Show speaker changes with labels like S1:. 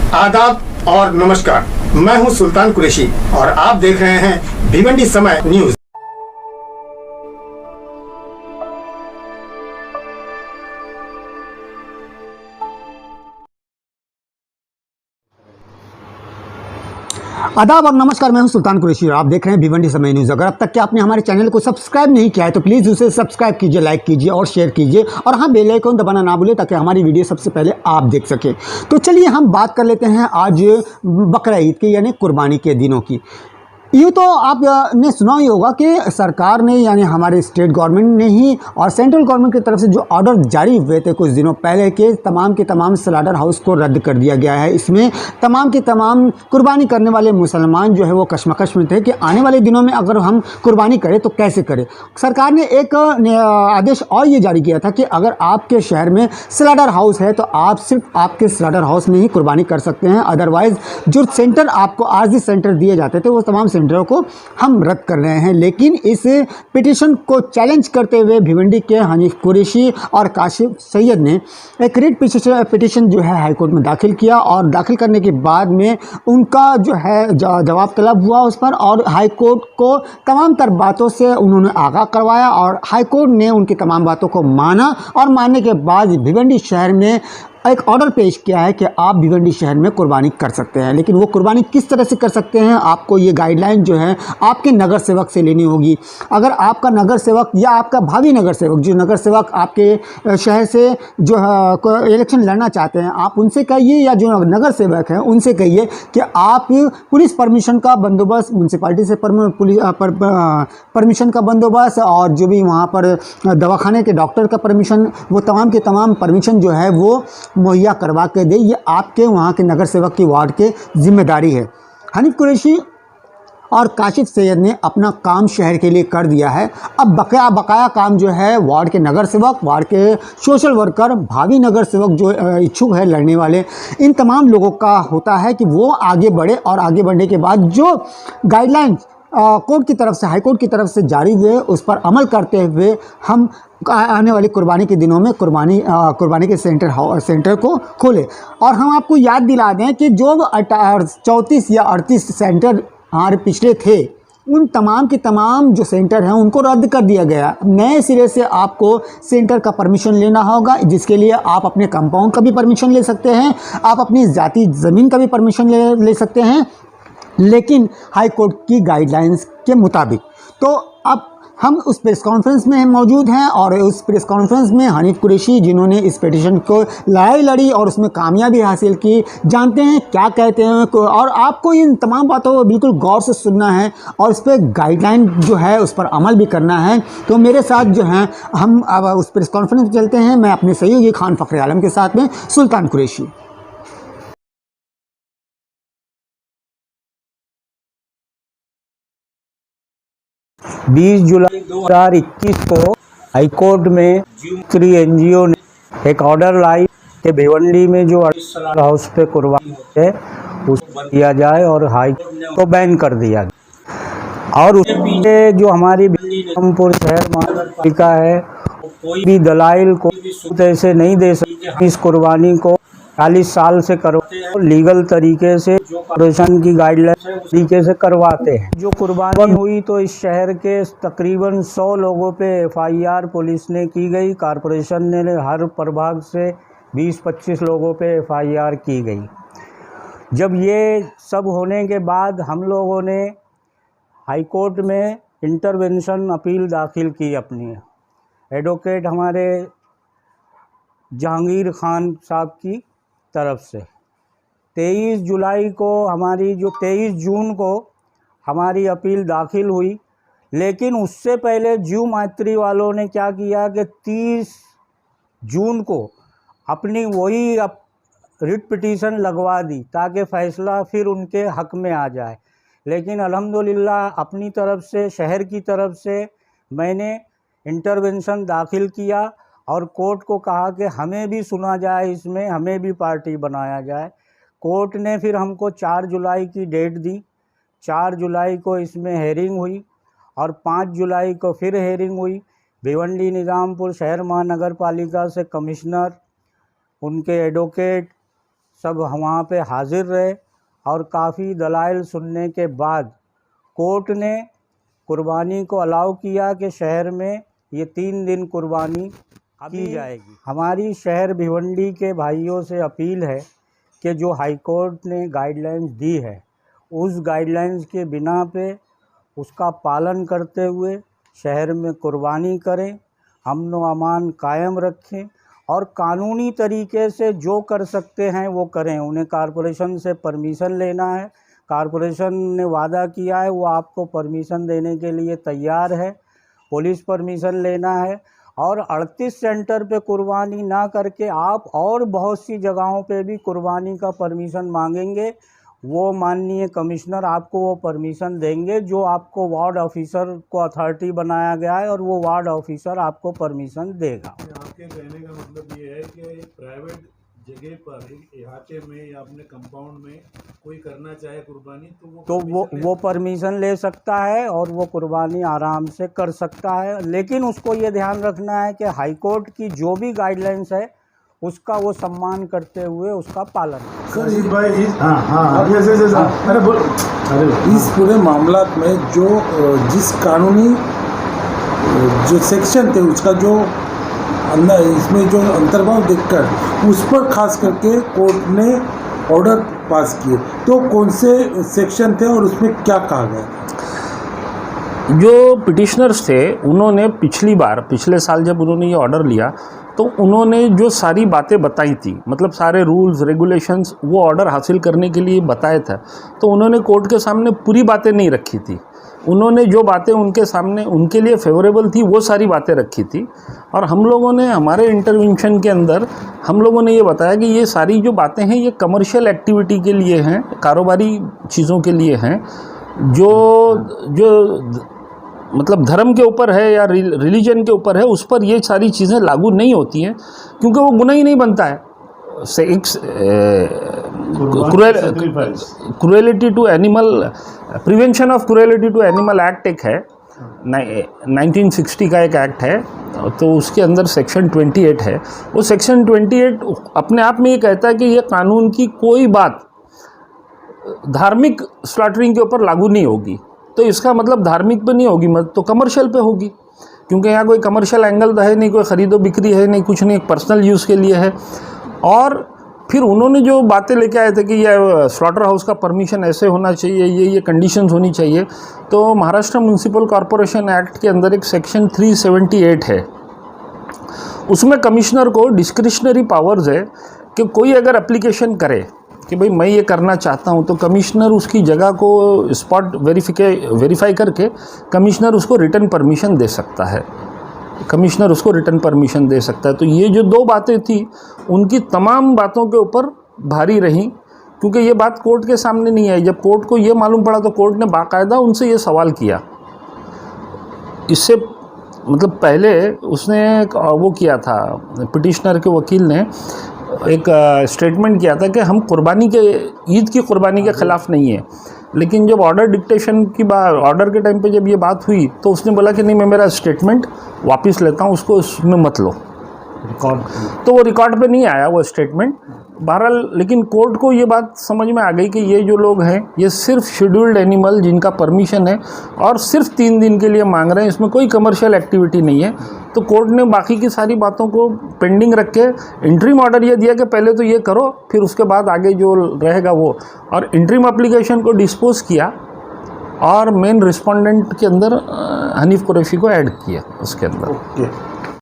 S1: आदाब और नमस्कार। मैं हूं सुल्तान कुरैशी और आप देख रहे हैं भिवंडी समय न्यूज।
S2: आदाब और नमस्कार, मैं हूं सुल्तान कुरैशी और आप देख रहे हैं भिवंडी समय न्यूज़। अगर अब तक के आपने हमारे चैनल को सब्सक्राइब नहीं किया है तो प्लीज़ उसे सब्सक्राइब कीजिए, लाइक कीजिए और शेयर कीजिए, और हाँ, बेल आइकन दबाना ना भूलें ताकि हमारी वीडियो सबसे पहले आप देख सकें। तो चलिए हम बात कर लेते हैं आज बकरा ईद के यानी कुर्बानी के दिनों की। यूँ तो आपने सुना ही होगा कि सरकार ने यानी हमारे स्टेट गवर्नमेंट ने ही और सेंट्रल गवर्नमेंट की तरफ से जो ऑर्डर जारी हुए थे कुछ दिनों पहले के तमाम स्लाटर हाउस को रद्द कर दिया गया है। इसमें तमाम के तमाम कुर्बानी करने वाले मुसलमान जो है वो कश्मकश में थे कि आने वाले दिनों में अगर हम कुर्बानी करें तो कैसे करें। सरकार ने एक आदेश और ये जारी किया था कि अगर आपके शहर में स्लाटर हाउस है तो आप सिर्फ आपके स्लाटर हाउस में ही कुर्बानी कर सकते हैं, अदरवाइज़ जो सेंटर आपको आरजी सेंटर दिए जाते थे वो तमाम सेंटरों को हम रद्द कर रहे हैं। लेकिन इस पिटीशन को चैलेंज करते हुए भिवंडी के हनीफ कुरैशी और काशिफ सैयद ने एक रिट पिटीशन जो है हाईकोर्ट में दाखिल किया और दाखिल करने के बाद में उनका जो है जवाब तलब हुआ उस पर, और हाईकोर्ट को तमाम तर बातों से उन्होंने आगाह करवाया और हाईकोर्ट ने उनकी तमाम बातों को माना और मानने के बाद भिवंडी शहर में एक ऑर्डर पेश किया है कि आप भिवंडी शहर में कुर्बानी कर सकते हैं। लेकिन वो कुर्बानी किस तरह से कर सकते हैं, आपको ये गाइडलाइन जो है आपके नगर सेवक से लेनी होगी। अगर आपका नगर सेवक या आपका भावी नगर सेवक, जो नगर सेवक आपके शहर से जो इलेक्शन लड़ना चाहते हैं, आप उनसे कहिए या जो नगर सेवक हैं उनसे कहिए कि आप पुलिस परमिशन का बंदोबस्त, म्यूनसिपाल्टी से परमिशन का बंदोबस्त और जो भी वहाँ पर दवाखाने के डॉक्टर का परमिशन, वो तमाम के तमाम परमिशन जो है वो मुहैया करवा के दे। ये आपके वहाँ के नगर सेवक की वार्ड के जिम्मेदारी है। हनीफ कुरैशी और काशिफ सैयद ने अपना काम शहर के लिए कर दिया है। अब बकाया काम जो है वार्ड के नगर सेवक, वार्ड के सोशल वर्कर, भावी नगर सेवक जो इच्छुक है लड़ने वाले, इन तमाम लोगों का होता है कि वो आगे बढ़े और आगे बढ़ने के बाद जो गाइडलाइंस कोर्ट की तरफ से, हाई कोर्ट की तरफ से जारी हुए उस पर अमल करते हुए हम आने वाली कुर्बानी के दिनों में कुर्बानी के सेंटर को खोले। और हम आपको याद दिला दें कि जो 34 या 38 सेंटर हमारे पिछले थे, उन तमाम के तमाम जो सेंटर हैं उनको रद्द कर दिया गया। नए सिरे से आपको सेंटर का परमिशन लेना होगा, जिसके लिए आप अपने कंपाउंड का भी परमिशन ले सकते हैं, आप अपनी ज़ाती ज़मीन का भी परमिशन ले सकते हैं, लेकिन हाई कोर्ट की गाइडलाइंस के मुताबिक। तो अब हम उस प्रेस कॉन्फ्रेंस में मौजूद हैं और उस प्रेस कॉन्फ्रेंस में हनीफ कुरैशी, जिन्होंने इस पिटीशन को लड़ाई लड़ी और उसमें कामयाबी हासिल की, जानते हैं क्या कहते हैं। और आपको इन तमाम बातों को बिल्कुल गौर से सुनना है और इस पर गाइडलाइन जो है उस पर अमल भी करना है। तो मेरे साथ जो हैं, हम अब उस प्रेस कॉन्फ्रेंस में चलते हैं। मैं अपने सहयोगी खान फ़खर आलम के साथ में सुल्तान कुरैशी।
S3: 20 जुलाई 2021 को हाईकोर्ट में श्री एनजीओ ने एक ऑर्डर लाई कि भिवंडी में जो हाउस पे कुर्बानी है उसको किया जाए और हाईकोर्ट को बैन कर दिया गया। और उससे जो हमारी रामपुर शहर महानगरपालिका है कोई भी दलाइल को ऐसे नहीं दे सकती इस कुर्बानी को 40 साल से करवाते, लीगल तरीके से जो कॉर्पोरेशन की गाइडलाइन तरीके से करवाते हैं। जो कुर्बानी हुई तो इस शहर के तकरीबन 100 लोगों पे एफआईआर पुलिस ने की गई, कॉर्पोरेशन ने हर प्रभाग से 20-25 लोगों पे एफआईआर की गई। जब ये सब होने के बाद हम लोगों ने हाईकोर्ट में इंटरवेंशन अपील दाखिल की अपनी एडवोकेट हमारे जहांगीर खान साहब की तरफ से। 23 जुलाई को हमारी जो 23 जून को हमारी अपील दाखिल हुई, लेकिन उससे पहले जीव मैत्री वालों ने क्या किया कि 30 जून को अपनी वही रिट पिटीशन लगवा दी ताकि फ़ैसला फिर उनके हक़ में आ जाए। लेकिन अल्हम्दुलिल्लाह अपनी तरफ से, शहर की तरफ से मैंने इंटरवेंशन दाखिल किया और कोर्ट को कहा कि हमें भी सुना जाए, इसमें हमें भी पार्टी बनाया जाए। कोर्ट ने फिर हमको 4 जुलाई की डेट दी। 4 जुलाई को इसमें हेयरिंग हुई और 5 जुलाई को फिर हेयरिंग हुई। भिवंडी निज़ामपुर शहर महानगर पालिका से कमिश्नर, उनके एडवोकेट, सब वहाँ पे हाजिर रहे और काफ़ी दलाइल सुनने के बाद कोर्ट ने कुर्बानी को अलाउ किया कि शहर में ये 3 दिन कुर्बानी की जाएगी। हमारी शहर भिवंडी के भाइयों से अपील है कि जो हाई कोर्ट ने गाइडलाइंस दी है उस गाइडलाइंस के बिना पे उसका पालन करते हुए शहर में कुर्बानी करें, अमन व अमान कायम रखें और कानूनी तरीके से जो कर सकते हैं वो करें। उन्हें कारपोरेशन से परमिशन लेना है, कारपोरेशन ने वादा किया है वो आपको परमिशन देने के लिए तैयार है, पुलिस परमिशन लेना है और 38 सेंटर पे कुर्बानी ना करके आप और बहुत सी जगहों पे भी कुर्बानी का परमिशन मांगेंगे, वो माननीय कमिश्नर आपको वो परमिशन देंगे जो आपको वार्ड ऑफिसर को अथॉरिटी बनाया गया है और वो वार्ड ऑफिसर आपको परमिशन देगा।
S4: आपके कहने का मतलब ये है कि प्राइवेट जगह पर इलाके में या अपने कंपाउंड में कोई करना चाहे कुर्बानी तो
S3: वो परमिशन ले सकता है और वो कुर्बानी आराम से कर सकता है, लेकिन उसको ये ध्यान रखना है कि हाई कोर्ट की जो भी गाइडलाइंस है उसका वो सम्मान करते हुए उसका पालन।
S4: सर इस पूरे मामला में जो जिस कानूनी जो सेक्शन थे उसका जो अंदर इसमें जो अंतर्भाव देखकर उस पर खास करके कोर्ट ने ऑर्डर पास किए, तो कौन से सेक्शन थे और उसमें क्या कहा गया?
S5: जो पिटिशनर्स थे उन्होंने पिछले साल जब उन्होंने ये ऑर्डर लिया तो उन्होंने जो सारी बातें बताई थी, मतलब सारे रूल्स रेगुलेशंस वो ऑर्डर हासिल करने के लिए बताया था, तो उन्होंने कोर्ट के सामने पूरी बातें नहीं रखी थी। उन्होंने जो बातें उनके सामने उनके लिए फेवरेबल थी वो सारी बातें रखी थी और हम लोगों ने हमारे इंटरवेंशन के अंदर हम लोगों ने ये बताया कि ये सारी जो बातें हैं ये कमर्शियल एक्टिविटी के लिए हैं, कारोबारी चीज़ों के लिए हैं, जो मतलब धर्म के ऊपर है या रिलीजन के ऊपर है उस पर ये सारी चीज़ें लागू नहीं होती हैं क्योंकि वो गुनाह ही नहीं बनता है। Cruelty to animal, prevention of cruelty to animal act एक है, 1960 का एक एक्ट है, तो उसके अंदर सेक्शन 28 है। वो सेक्शन 28 अपने आप में ये कहता है कि ये कानून की कोई बात धार्मिक स्लॉटरिंग के ऊपर लागू नहीं होगी, तो इसका मतलब धार्मिक पे नहीं होगी तो कमर्शियल पे होगी, क्योंकि यहाँ कोई कमर्शियल एंगल तो है नहीं, कोई ख़रीदो बिक्री है नहीं, कुछ नहीं, पर्सनल यूज़ के लिए है। और फिर उन्होंने जो बातें लेके आए थे कि ये स्लॉटर हाउस का परमिशन ऐसे होना चाहिए, ये कंडीशंस होनी चाहिए, तो महाराष्ट्र म्यूनसिपल कॉरपोरेशन एक्ट के अंदर एक सेक्शन 378 है, उसमें कमिश्नर को डिस्क्रिशनरी पावर्स है कि कोई अगर एप्लीकेशन करे कि भाई मैं ये करना चाहता हूँ, तो कमिश्नर उसकी जगह को स्पॉट वेरीफाई करके कमिश्नर उसको रिटर्न परमिशन दे सकता है, कमिश्नर उसको रिटर्न परमिशन दे सकता है। तो ये जो दो बातें थी उनकी तमाम बातों के ऊपर भारी रहीं, क्योंकि ये बात कोर्ट के सामने नहीं आई। जब कोर्ट को ये मालूम पड़ा तो कोर्ट ने बाकायदा उनसे ये सवाल किया। इससे मतलब पहले उसने वो किया था, पिटिशनर के वकील ने एक स्टेटमेंट किया था कि हम कुर्बानी के ईद की कुर्बानी के ख़िलाफ़ नहीं है, लेकिन जब ऑर्डर डिक्टेशन की बात, ऑर्डर के टाइम पे जब ये बात हुई तो उसने बोला कि नहीं, मैं मेरा स्टेटमेंट वापस लेता हूँ, उसको उसमें मत लो रिकॉर्ड। तो वो रिकॉर्ड पे नहीं आया वो स्टेटमेंट बहरहाल। लेकिन कोर्ट को ये बात समझ में आ गई कि ये जो लोग हैं ये सिर्फ शेड्यूल्ड एनिमल जिनका परमिशन है और सिर्फ 3 दिन के लिए मांग रहे हैं, इसमें कोई कमर्शियल एक्टिविटी नहीं है। तो कोर्ट ने बाकी की सारी बातों को पेंडिंग रख के इंटरिम ऑर्डर ये दिया कि पहले तो ये करो, फिर उसके बाद आगे जो रहेगा वो, और इंटरिम एप्लीकेशन को डिस्पोज किया और मेन रिस्पोंडेंट के अंदर हनीफ कुरैशी को ऐड किया उसके अंदर।